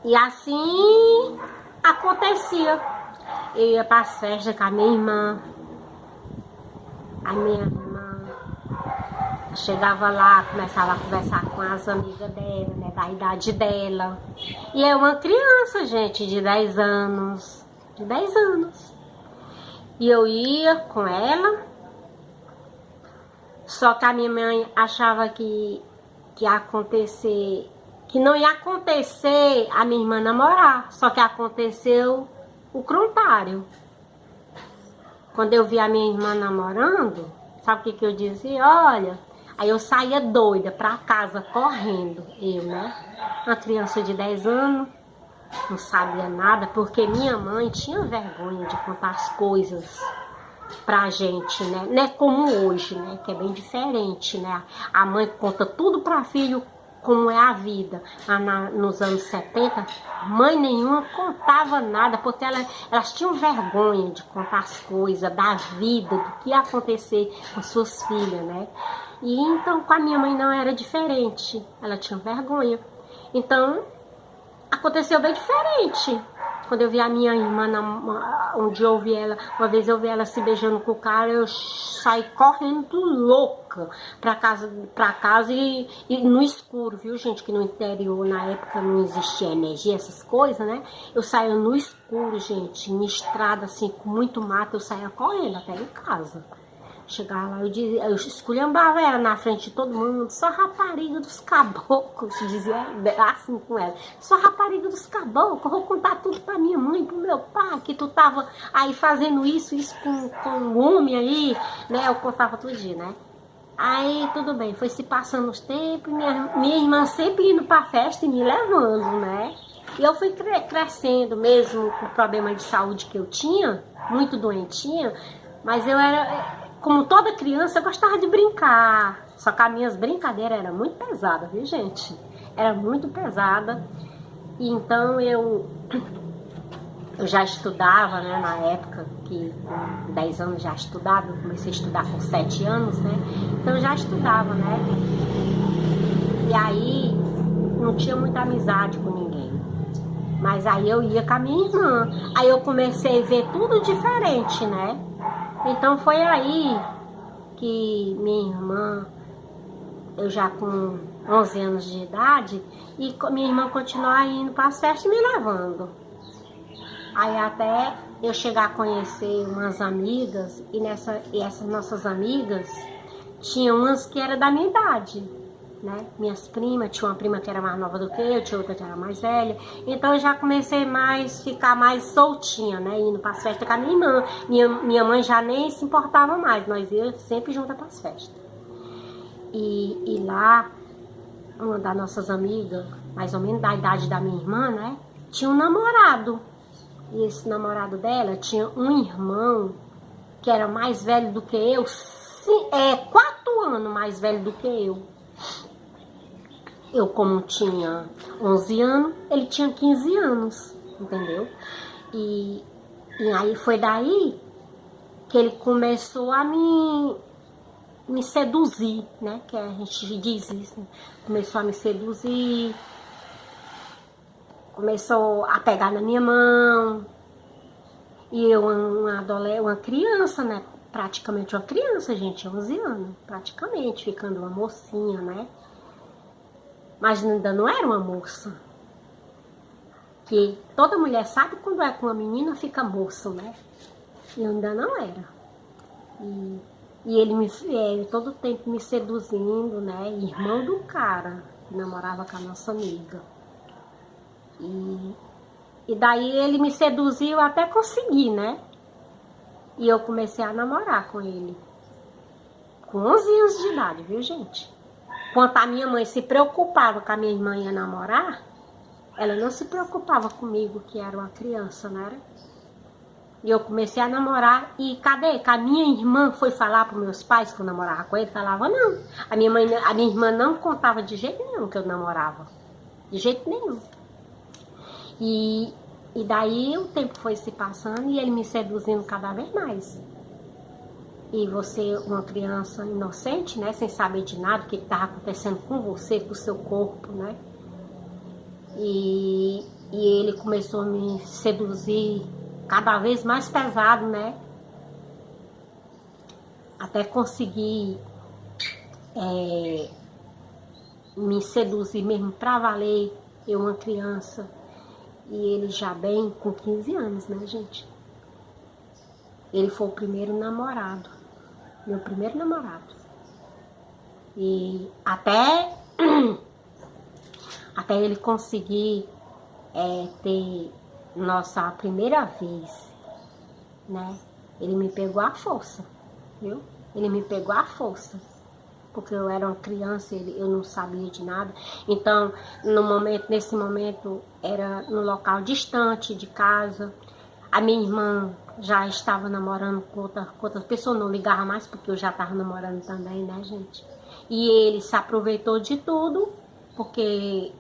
E assim acontecia. Eu ia para as festas com a minha irmã. A minha irmã chegava lá, começava a conversar com as amigas dela, né, da idade dela. E é uma criança, gente, de 10 anos. De 10 anos. E eu ia com ela. Só que a minha mãe achava que ia acontecer, que não ia acontecer a minha irmã namorar. Só que aconteceu o contrário. Quando eu vi a minha irmã namorando, sabe o que eu dizia? Olha, aí eu saía doida pra casa, correndo. Eu, né? Uma criança de 10 anos, não sabia nada, porque minha mãe tinha vergonha de contar as coisas pra gente, né? Não é como hoje, né? Que é bem diferente, né? A mãe conta tudo pra filho, como é a vida. Nos anos 70, mãe nenhuma contava nada, porque elas tinham vergonha de contar as coisas da vida, do que ia acontecer com suas filhas, né? E então com a minha mãe não era diferente, ela tinha vergonha. Então aconteceu bem diferente. Quando eu vi a minha irmã, um dia eu vi ela, uma vez eu vi ela se beijando com o cara, eu saí correndo louca pra casa e no escuro, viu, gente? Que no interior, na época, não existia energia, essas coisas, né? Eu saía no escuro, gente, em estrada, assim, com muito mato, eu saía correndo até em casa. Chegava lá, eu esculhambava ela na frente de todo mundo, só rapariga dos caboclos, dizia assim com ela, só rapariga dos caboclos, eu vou contar tudo pra minha mãe, pro meu pai, que tu tava aí fazendo isso com um homem aí, né, eu contava tudo dia, né. Aí tudo bem, foi se passando os tempos, minha irmã sempre indo pra festa e me levando, né. E eu fui crescendo mesmo com o problema de saúde que eu tinha, muito doentinha, mas eu era... Como toda criança, eu gostava de brincar. Só que as minhas brincadeiras eram muito pesadas, viu, gente? Era muito pesada. E então eu já estudava, né? Na época, que com 10 anos já estudava. Eu comecei a estudar com 7 anos, né? Então eu já estudava, né? E aí não tinha muita amizade com ninguém. Mas aí eu ia com a minha irmã. Aí eu comecei a ver tudo diferente, né? Então foi aí que minha irmã, eu já com 11 anos de idade, e minha irmã continuava indo para as festas e me levando. Aí até eu chegar a conhecer umas amigas, e essas nossas amigas, tinha umas que eram da minha idade, né? Minhas primas, tinha uma prima que era mais nova do que eu, tinha outra que era mais velha. Então eu já comecei ficar mais soltinha, né? Indo para as festas com a minha irmã. Minha mãe já nem se importava mais, nós íamos sempre juntas para as festas. E lá, uma das nossas amigas, mais ou menos da idade da minha irmã, né? Tinha um namorado. E esse namorado dela tinha um irmão que era mais velho do que eu, 4 anos mais velho do que eu. Eu, como tinha 11 anos, ele tinha 15 anos, entendeu? E aí foi daí que ele começou a me seduzir, né? Que a gente diz isso, né? Começou a me seduzir, começou a pegar na minha mão. E eu, uma criança, né? Praticamente uma criança, gente, 11 anos, praticamente, ficando uma mocinha, né? Mas ainda não era uma moça. Que toda mulher sabe quando é com uma menina fica moça, né? E eu ainda não era. E ele todo tempo me seduzindo, né? Irmão do cara que namorava com a nossa amiga. E daí ele me seduziu até conseguir, né? E eu comecei a namorar com ele. Com 11 anos de idade, viu, gente? Quando a minha mãe se preocupava que a minha irmã ia namorar, ela não se preocupava comigo, que era uma criança, não era? E eu comecei a namorar, e cadê? Que a minha irmã foi falar para meus pais que eu namorava com ele, falava não. A minha irmã não contava de jeito nenhum que eu namorava. De jeito nenhum. E daí o tempo foi se passando e ele me seduzindo cada vez mais. E você, uma criança inocente, né, sem saber de nada, o que estava acontecendo com você, com o seu corpo, né? E E ele começou a me seduzir cada vez mais pesado, né? Até conseguir me seduzir mesmo pra valer, eu uma criança. E ele já bem com 15 anos, né, gente? Ele foi o primeiro namorado, meu primeiro namorado. E até ele conseguir ter nossa primeira vez, né? Ele me pegou à força, viu? Ele me pegou à força, porque eu era uma criança, eu não sabia de nada. Então, nesse momento, era no local distante de casa. A minha irmã já estava namorando com outra pessoa, não ligava mais, porque eu já estava namorando também, né, gente? E ele se aproveitou de tudo, porque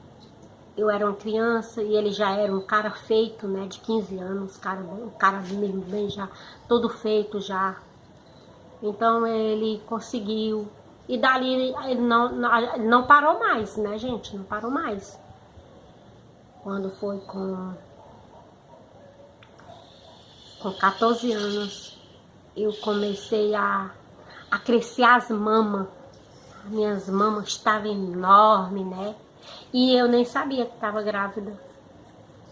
eu era uma criança e ele já era um cara feito, né, de 15 anos, um cara mesmo bem já, todo feito já. Então ele conseguiu, e dali ele não parou mais, né, gente, não parou mais. Quando foi com 14 anos, eu comecei a crescer as mamas. Minhas mamas estavam enormes, né? E eu nem sabia que estava grávida,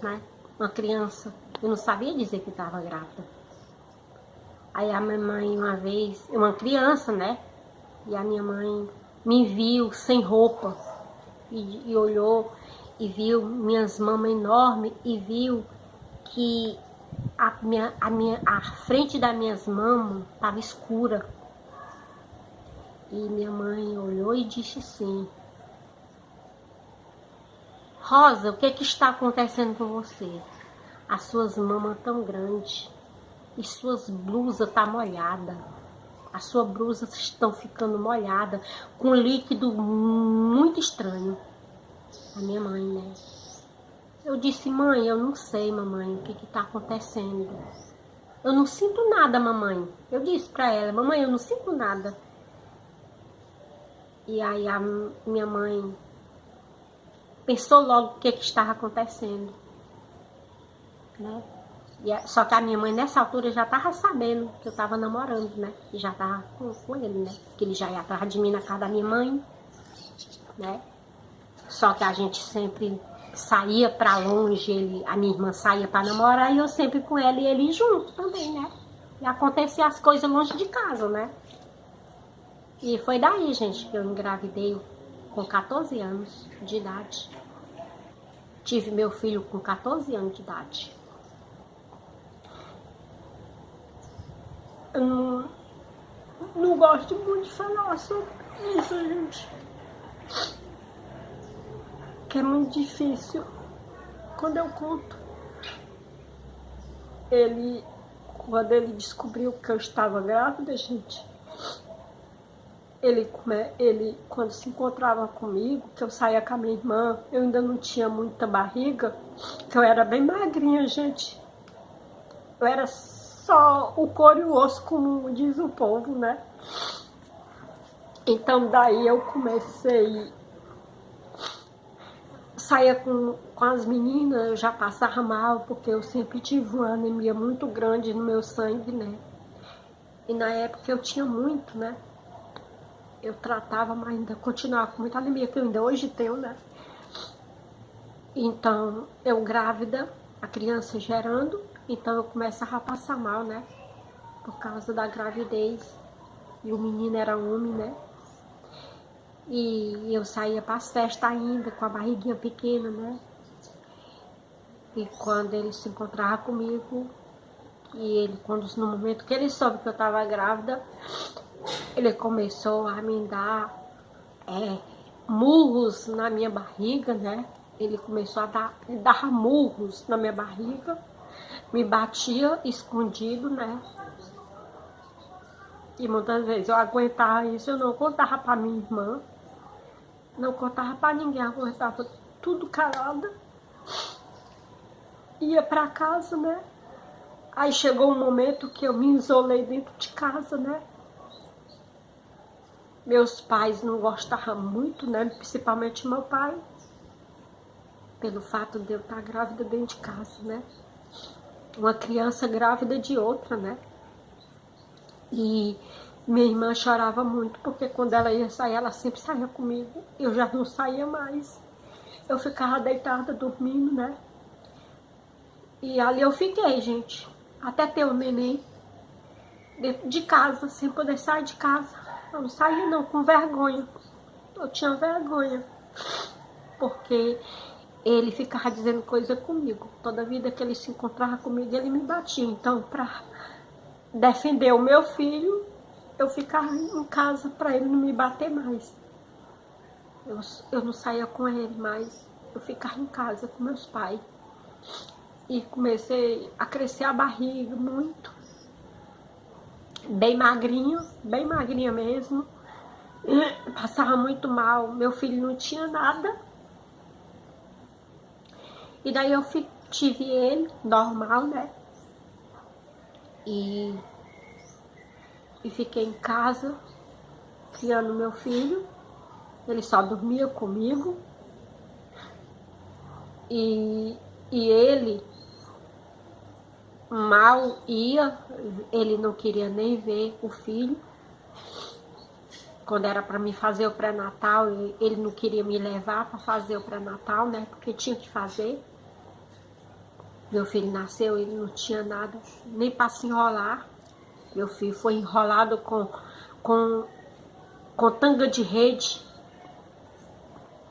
né? Uma criança, eu não sabia dizer que estava grávida. Aí a minha mãe uma vez, uma criança, né? E a minha mãe me viu sem roupa e olhou e viu minhas mamas enormes e viu que a frente das minhas mamas estava escura. E minha mãe olhou e disse assim: Rosa, o que está acontecendo com você? As suas mamas tão grandes e suas blusas tá molhada. As suas blusas estão ficando molhadas com líquido muito estranho. A minha mãe, né? Eu disse: mãe, eu não sei, mamãe, o que está acontecendo. Eu não sinto nada, mamãe. Eu disse para ela: mamãe, eu não sinto nada. E aí a minha mãe pensou logo o que estava acontecendo, né? Só que a minha mãe nessa altura já estava sabendo que eu estava namorando, né? E já estava com ele, né? Que ele já ia atrás de mim na casa da minha mãe, né? Só que a gente sempre saía para longe, a minha irmã saía para namorar e eu sempre com ela e ele junto também, né? E acontecia as coisas longe de casa, né? E foi daí, gente, que eu engravidei com 14 anos de idade. Tive meu filho com 14 anos de idade. Eu não gosto muito de falar sobre isso, gente. Que é muito difícil. Quando eu conto, quando ele descobriu que eu estava grávida, gente, ele quando se encontrava comigo, que eu saía com a minha irmã, eu ainda não tinha muita barriga, que eu era bem magrinha, gente. Eu era só o couro e o osso, como diz o povo, né? Então daí eu comecei, saía com as meninas, eu já passava mal, porque eu sempre tive uma anemia muito grande no meu sangue, né? E na época eu tinha muito, né? Eu tratava, mas ainda continuava com muita anemia, que eu ainda hoje tenho, né? Então, eu grávida, a criança gerando, então eu começava a passar mal, né? Por causa da gravidez. E o menino era homem, né? E eu saía para as festas ainda, com a barriguinha pequena, né? E quando ele se encontrava comigo, no momento que ele soube que eu estava grávida, ele começou a me dar murros na minha barriga, né? Ele começou a dar murros na minha barriga, me batia escondido, né? E muitas vezes eu aguentava isso, eu não contava para minha irmã, não contava para ninguém, eu aguentava tudo calada. Ia para casa, né? Aí chegou um momento que eu me isolei dentro de casa, né? Meus pais não gostavam muito, né? Principalmente meu pai. pelo fato de eu estar grávida dentro de casa, né? Uma criança grávida de outra, né? E minha irmã chorava muito, porque quando ela ia sair, ela sempre saía comigo. Eu já não saía mais. Eu ficava deitada, dormindo, né? E ali eu fiquei, gente, até ter o neném dentro de casa, sem poder sair de casa. Eu não saía não, com vergonha. Eu tinha vergonha, porque ele ficava dizendo coisa comigo. Toda vida que ele se encontrava comigo, ele me batia. Então, para defender o meu filho, eu ficava em casa para ele não me bater mais. Eu não saía com ele mais. Eu ficava em casa com meus pais. E comecei a crescer a barriga muito. Bem magrinha mesmo. Passava muito mal. Meu filho não tinha nada. E daí eu tive ele, normal, né? E fiquei em casa, criando meu filho. Ele só dormia comigo. E ele mal ia, ele não queria nem ver o filho. Quando era para mim fazer o pré-natal, ele não queria me levar para fazer o pré-natal, né? Porque tinha que fazer. Meu filho nasceu, ele não tinha nada, nem para se enrolar. Meu filho foi enrolado com tanga de rede.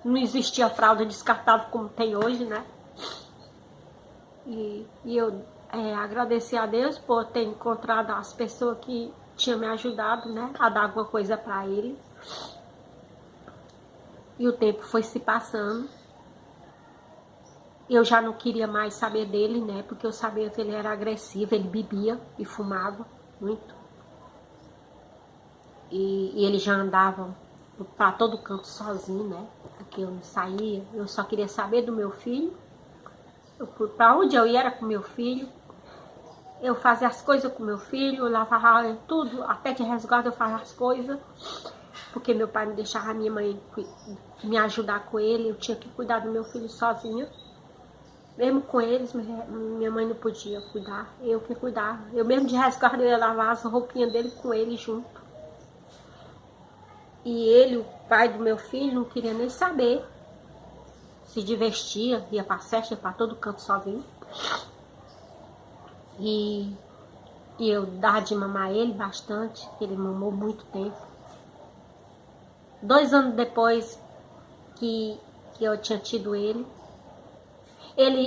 Não existia fralda descartável como tem hoje, né? E eu agradeci a Deus por ter encontrado as pessoas que tinham me ajudado, né? A dar alguma coisa para ele. E o tempo foi se passando. Eu já não queria mais saber dele, né? Porque eu sabia que ele era agressivo, ele bebia e fumava muito. E ele já andava para todo canto sozinho, né? Porque eu não saía, eu só queria saber do meu filho. Para onde eu ia era com meu filho. Eu fazia as coisas com meu filho, eu lavava tudo, até de resguardo eu fazia as coisas. Porque meu pai não deixava a minha mãe me ajudar com ele, eu tinha que cuidar do meu filho sozinha. Mesmo com eles, minha mãe não podia cuidar, eu que cuidava. Eu mesmo de resguardo eu ia lavar as roupinhas dele com ele junto. E ele, o pai do meu filho, não queria nem saber. Se divertia, ia pra festa, ia pra todo canto sozinho. E eu dava de mamar ele bastante, ele mamou muito tempo. 2 anos depois que eu tinha tido ele,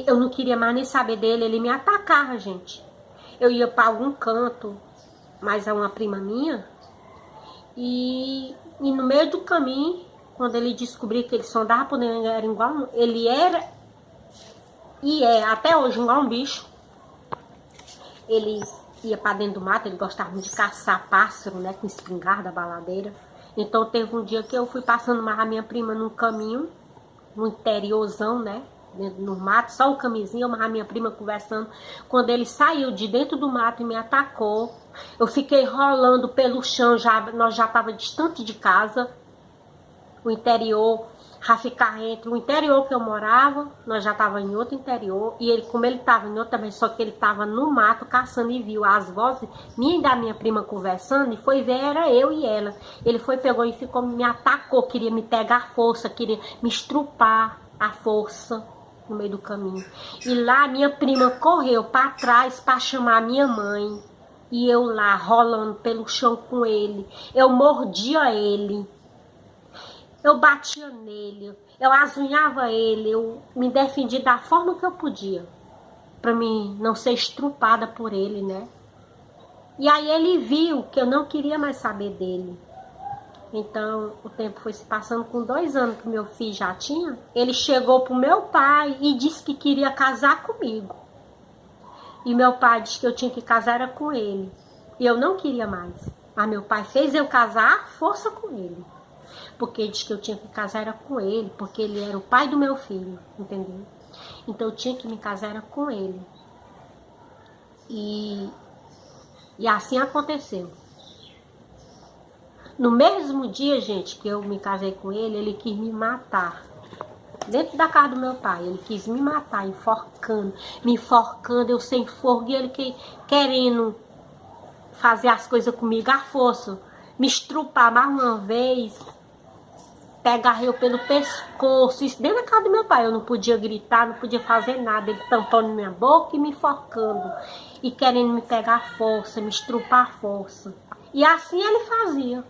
eu não queria mais nem saber dele, ele me atacava, gente. Eu ia para algum canto, mas é uma prima minha, e no meio do caminho, quando ele descobriu que ele só andava por dentro, era igual, ele era, e é até hoje igual um bicho. Ele ia para dentro do mato, ele gostava de caçar pássaro, né, com espingarda, baladeira. Então teve um dia que eu fui passando mais a minha prima num caminho, no interiorzão, né, no mato, só o camisinho, mas a minha prima conversando. Quando ele saiu de dentro do mato e me atacou, eu fiquei rolando pelo chão, nós já estávamos distante de casa, o interior, já ficar entre o interior que eu morava, nós já estávamos em outro interior, e ele, como ele estava em outro também, só que ele estava no mato caçando e viu as vozes minha e da minha prima conversando, e foi ver, era eu e ela. Ele foi, pegou e ficou, me atacou, queria me pegar à força, queria me estrupar à força no meio do caminho. E lá minha prima correu para trás para chamar a minha mãe, e eu lá rolando pelo chão com ele, eu mordia ele. Eu batia nele, eu azunhava ele, eu me defendi da forma que eu podia, para mim não ser estrupada por ele, né? E aí ele viu que eu não queria mais saber dele. Então o tempo foi se passando, com 2 anos que meu filho já tinha, ele chegou pro meu pai e disse que queria casar comigo. E meu pai disse que eu tinha que casar era com ele. E eu não queria mais. Mas meu pai fez eu casar à força com ele. Porque ele disse que eu tinha que casar era com ele, porque ele era o pai do meu filho, entendeu? Então eu tinha que me casar era com ele. E assim aconteceu. No mesmo dia, gente, que eu me casei com ele, ele quis me matar. dentro da casa do meu pai. Ele quis me matar, me enforcando, eu sem fogo, e ele querendo fazer as coisas comigo à força, me estrupar mais uma vez, pegar eu pelo pescoço, isso dentro da casa do meu pai. Eu não podia gritar, não podia fazer nada, ele tampando minha boca e me enforcando, e querendo me pegar à força, me estrupar à força. E assim ele fazia.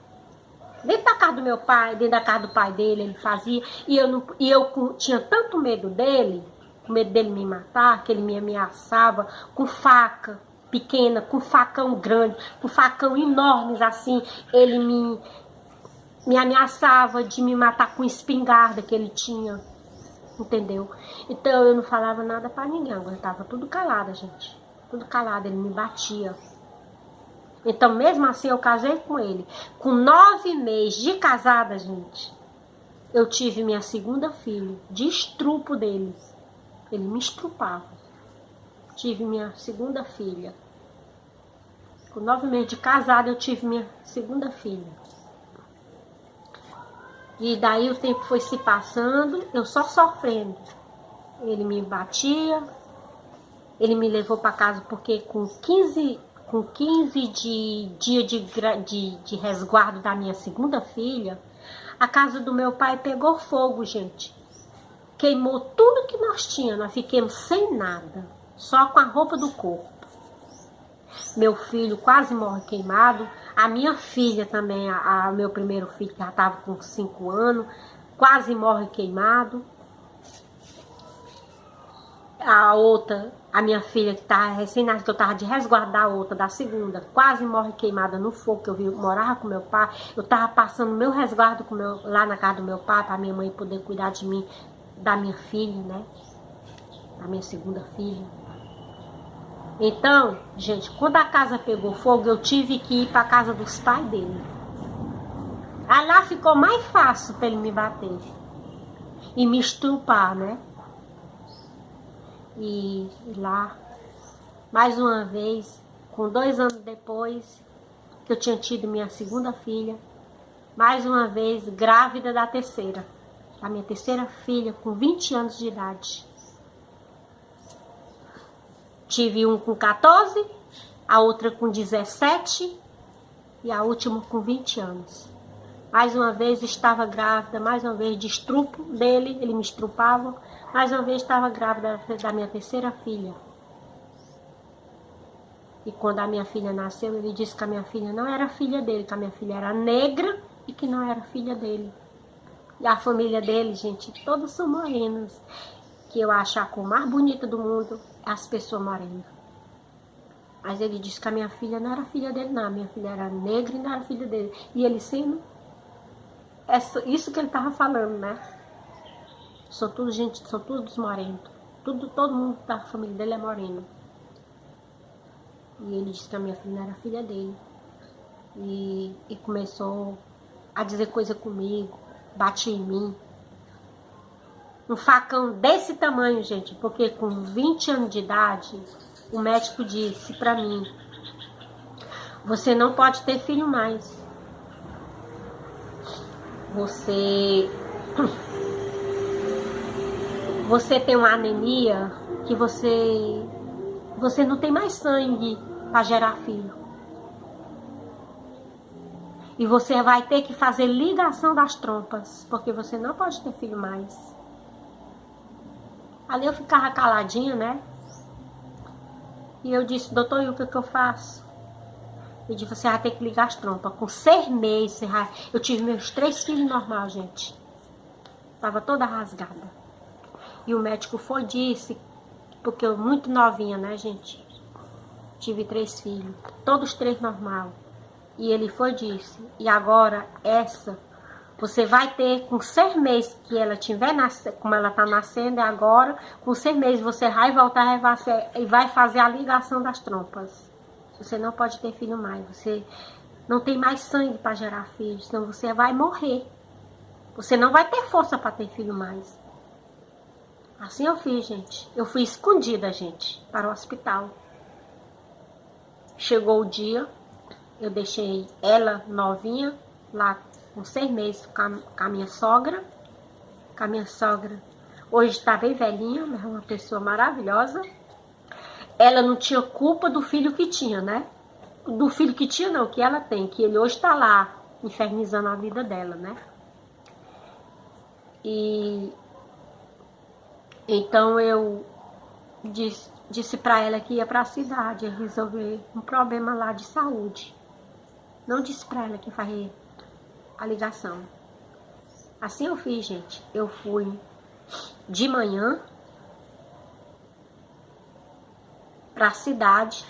Dentro da casa do meu pai, dentro da casa do pai dele, ele fazia. E eu tinha tanto medo dele, com medo dele me matar, que ele me ameaçava com faca pequena, com facão grande, com facão enormes assim. Ele me ameaçava de me matar com espingarda que ele tinha, entendeu? Então eu não falava nada pra ninguém, eu tava tudo calada, gente. Tudo calada, ele me batia. Então, mesmo assim, eu casei com ele. Com 9 meses de casada, gente, eu tive minha segunda filha, de estrupo dele. Ele me estrupava. Tive minha segunda filha. Com 9 meses de casada, eu tive minha segunda filha. E daí o tempo foi se passando, eu só sofrendo. Ele me batia, ele me levou para casa porque com 15 dias de resguardo da minha segunda filha, a casa do meu pai pegou fogo, gente. Queimou tudo que nós tínhamos, nós ficamos sem nada, só com a roupa do corpo. Meu filho quase morre queimado, a minha filha também, meu primeiro filho que já estava com 5 anos, quase morre queimado. A outra, a minha filha que tá recém-nascida, que eu tava de resguardar a outra, da segunda, quase morre queimada no fogo, que eu morava com meu pai. Eu tava passando meu resguardo lá na casa do meu pai, pra minha mãe poder cuidar de mim, da minha filha, né? Da minha segunda filha. Então, gente, quando a casa pegou fogo, eu tive que ir pra casa dos pais dele. Aí lá ficou mais fácil pra ele me bater e me estrupar, né? E lá, mais uma vez, com 2 anos depois que eu tinha tido minha segunda filha, mais uma vez grávida da terceira, a minha terceira filha com 20 anos de idade. Tive um com 14, a outra com 17 e a última com 20 anos. Mais uma vez estava grávida, mais uma vez de estrupo dele, ele me estrupava. Mais uma vez estava grávida da minha terceira filha. E quando a minha filha nasceu, ele disse que a minha filha não era filha dele, que a minha filha era negra e que não era filha dele. E a família dele, gente, todos são morenos. Que eu acho a cor mais bonita do mundo é as pessoas morenas. Mas ele disse que a minha filha não era filha dele, não. A minha filha era negra e não era filha dele. E ele sendo isso que ele estava falando, né? São todos morenos. Todo mundo da família dele é moreno. E ele disse que a minha filha não era filha dele. E começou a dizer coisa comigo, bate em mim. Um facão desse tamanho, gente, porque com 20 anos de idade, o médico disse pra mim: você não pode ter filho mais. Você tem uma anemia que você não tem mais sangue para gerar filho. E você vai ter que fazer ligação das trompas, porque você não pode ter filho mais. Ali eu ficava caladinha, né? E eu disse: doutor, e o que eu faço? Ele disse: você vai ter que ligar as trompas. Com 6 meses, eu tive meus 3 filhos normais, gente. Tava toda rasgada. E o médico foi disse, porque eu muito novinha, né, gente? Tive 3 filhos, todos 3 normal. E ele foi disse: e agora essa, você vai ter com 6 meses que ela tiver nascendo, como ela tá nascendo agora, com 6 meses você vai voltar e vai fazer a ligação das trompas. Você não pode ter filho mais, você não tem mais sangue para gerar filhos, senão você vai morrer. Você não vai ter força para ter filho mais. Assim eu fiz, gente. Eu fui escondida, gente, para o hospital. Chegou o dia, eu deixei ela novinha, lá com 6 meses, com a minha sogra. Com a minha sogra Hoje está bem velhinha, mas é uma pessoa maravilhosa. Ela não tinha culpa do filho que tinha, né? Do filho que tinha não, que ela tem. Que ele hoje está lá, infernizando a vida dela, né? E... então eu disse para ela que ia para a cidade resolver um problema lá de saúde. Não disse para ela que faria a ligação. Assim eu fiz, gente. Eu fui de manhã para a cidade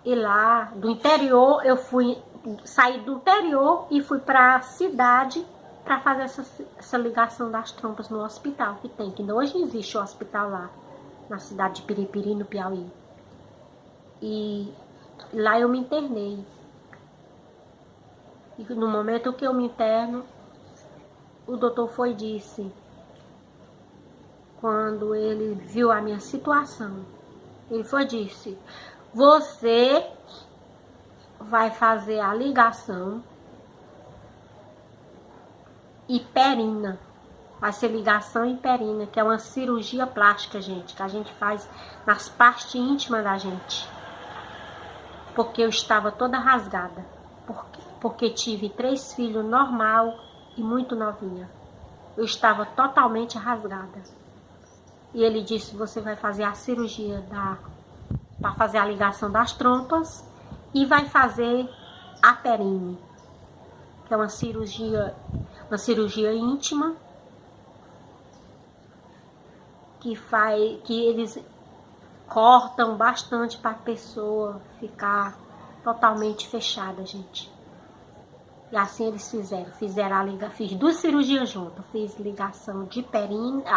e lá do interior eu saí do interior e fui para a cidade para fazer essa ligação das trompas no hospital que tem, que hoje existe o hospital lá na cidade de Piripiri, no Piauí. E lá eu me internei. E no momento que eu me interno, o doutor foi e disse, quando ele viu a minha situação, ele foi e disse, você vai fazer a ligação hiperina. Vai ser ligação hiperina, que é uma cirurgia plástica, gente, que a gente faz nas partes íntimas da gente. Porque eu estava toda rasgada. Porque tive 3 filhos normal e muito novinha. Eu estava totalmente rasgada. E ele disse, você vai fazer a cirurgia para fazer a ligação das trompas e vai fazer a perine, que é uma cirurgia íntima que eles cortam bastante para a pessoa ficar totalmente fechada, gente. E assim eles fiz 2 cirurgias juntas. Fiz ligação de perine, que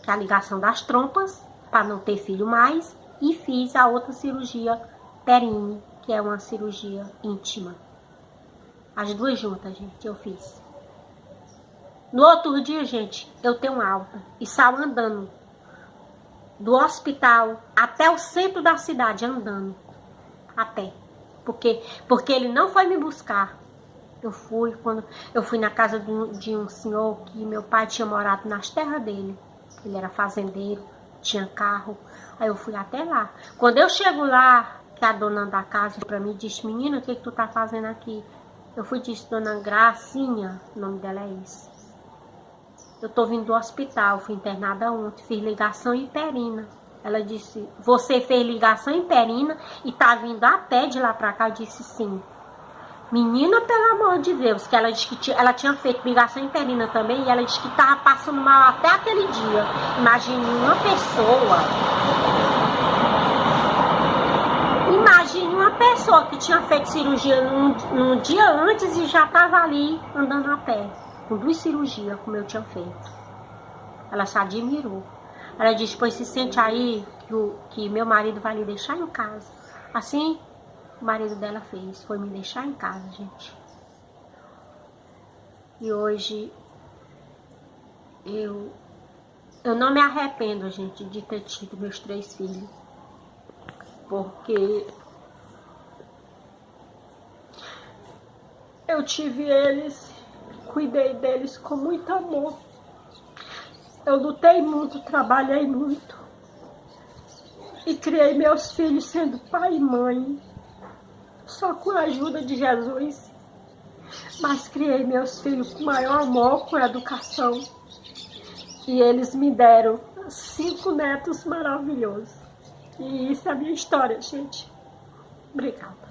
é a ligação das trompas, para não ter filho mais, e fiz a outra cirurgia perine, que é uma cirurgia íntima. As 2 juntas, gente, eu fiz. No outro dia, gente, eu tenho alta e saio andando do hospital até o centro da cidade, andando a pé. Porque ele não foi me buscar. Quando eu fui na casa de um senhor que meu pai tinha morado nas terras dele. Ele era fazendeiro, tinha carro. Aí eu fui até lá. Quando eu chego lá, que a dona da casa para mim disse, menina, o que tu tá fazendo aqui? Eu fui e disse, dona Gracinha, o nome dela é isso. Eu tô vindo do hospital, fui internada ontem, fiz ligação hiperina. Ela disse, você fez ligação hiperina e tá vindo a pé de lá pra cá? Eu disse, sim. Menina, pelo amor de Deus, que ela disse que ela tinha feito ligação hiperina também, e ela disse que tava passando mal até aquele dia. Imagine uma pessoa que tinha feito cirurgia num dia antes e já tava ali andando a pé, com 2 cirurgias, como eu tinha feito. Ela se admirou. Ela disse, pois se sente aí que meu marido vai lhe deixar em casa. Assim, o marido dela fez, foi me deixar em casa, gente. E hoje, eu não me arrependo, gente, de ter tido meus 3 filhos. Porque eu tive eles, cuidei deles com muito amor. Eu lutei muito, trabalhei muito. E criei meus filhos sendo pai e mãe. Só com a ajuda de Jesus. Mas criei meus filhos com maior amor, com educação. E eles me deram 5 netos maravilhosos. E isso é a minha história, gente. Obrigada.